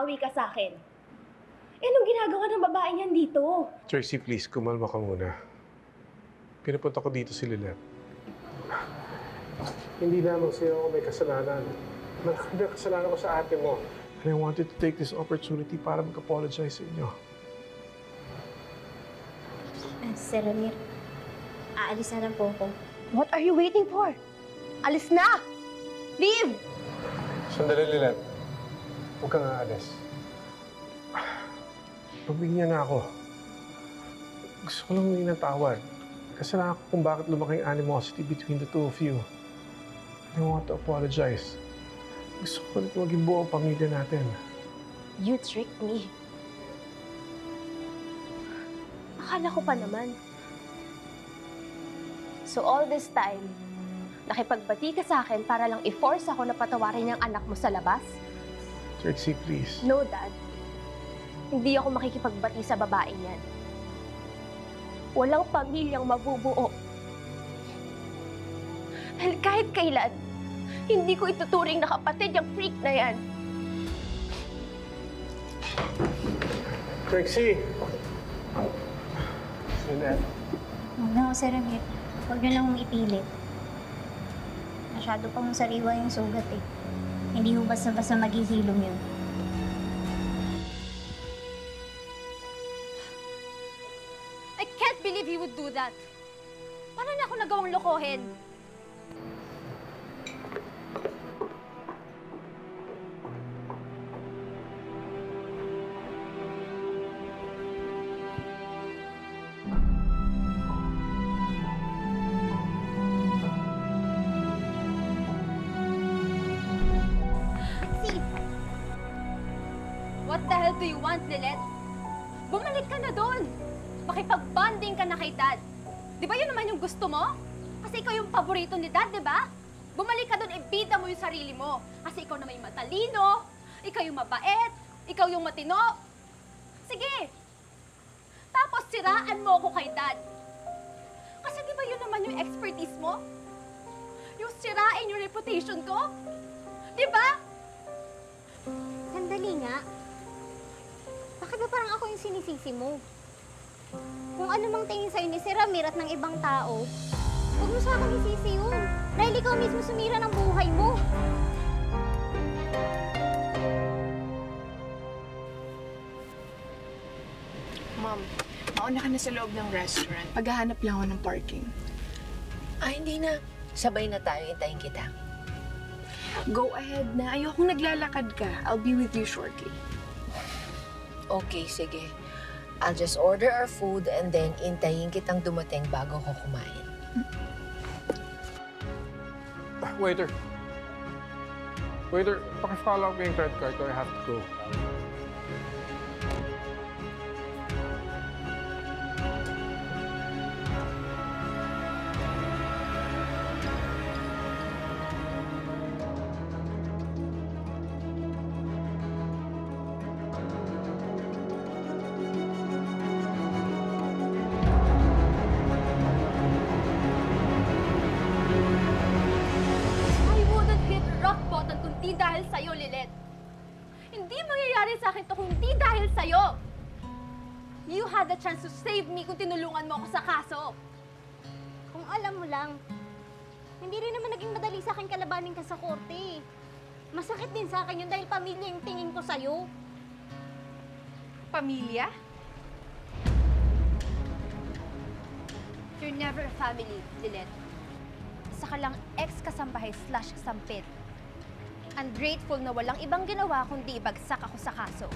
bumawi ka sa akin. Eh, anong ginagawa ng babae niyan dito? Tracy, please, kumalma ka muna. Pinapunta ko dito si Lilet. Hindi lamang sa'yo ako may kasalanan. Malaki na kasalanan ko sa ate mo. And I wanted to take this opportunity para mag-apologize sa inyo. Sir Ramir, aalis na lang po ako. What are you waiting for? Alis na! Leave! Sandali, Lilet. Huwag kang aalis. Pagbigyan na ako. Gusto ko lang humingi ng tawad. Kasalanan ko kung bakit lumaki ang animosity between the two of you. I want to apologize. Gusto ko ulit maging buo ang pamilya natin. You tricked me. Akala ko pa naman. So all this time, nakipagbati ka sa akin para lang i-force ako na patawarin yung anak mo sa labas? Trixie, please. No, Dad. Hindi ako makikipagbati sa babaeng yan. Walang pamilyang mabubuo. Dahil kahit kailan, hindi ko ituturing na kapatid yung freak na yan. Trixie! Lilet. Huwag na ako, Sir Ramir. Huwag niyo lang akong ipilit. Masyado pang sariwa yung sugat eh. Hindi ho basta-basta maghihilom yun. I can't believe he would do that. Paano niya ako nagawang lokohin? What the hell do you want, Lilet? Bumalik ka na doon. Makipag-bonding ka na kay Dad. Di ba yun naman yung gusto mo? Kasi ikaw yung paborito ni Dad, di ba? Bumalik ka doon, ibida mo yung sarili mo. Kasi ikaw na may matalino, ikaw yung mabait, ikaw yung matino. Sige. Tapos siraan mo ako kay Dad. Kasi di ba yun naman yung expertise mo? Yung sirain yung reputation ko? Di ba? Sandali nga. Bakit ba parang ako yung sinisisi mo? Kung ano mang tingin sa'yo ni Sir Ramir at ng ibang tao, huwag mo sa akin isisi yun. Dahil ikaw mismo sumira ng buhay mo. Ma'am, mauna ka na sa loob ng restaurant. Paghahanap lang ako ng parking. Hindi na. Sabay na tayo. Hintayin kita. Go ahead na. Ayokong naglalakad ka. I'll be with you shortly. Okay, sige. I'll just order our food and then hintayin kitang dumating bago ko kumain. Waiter. Waiter, paki-follow up yung credit card ko. I have to go. I wouldn't hit rock bottom kung di dahil sa'yo, Lilet. Hindi mangyayari sa akin to kung di dahil sa'yo. You had the chance to save me kung tinulungan mo ako sa kaso. Kung alam mo lang, hindi rin naman naging madali sa akin kalabanin ka sa korte. Masakit din sa akin yun dahil pamilya yung tingin ko sa'yo. Pamilya? You're never a family, Lilet. Isa ka lang ex-kasambahay/kasampit. Ungrateful na walang ibang ginawa kundi ibagsak ako sa kaso.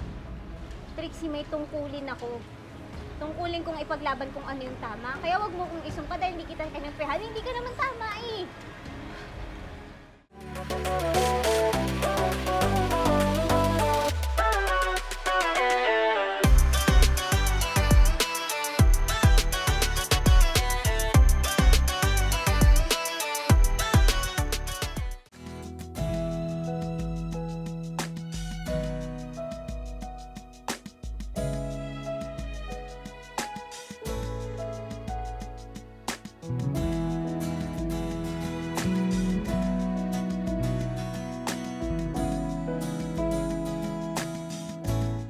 Trixie, may tungkulin ako. Tungkulin kong ipaglaban kung ano yung tama. Kaya wag mo kong isumpa dahil hindi kita kinampihan. Hindi ka naman tama eh.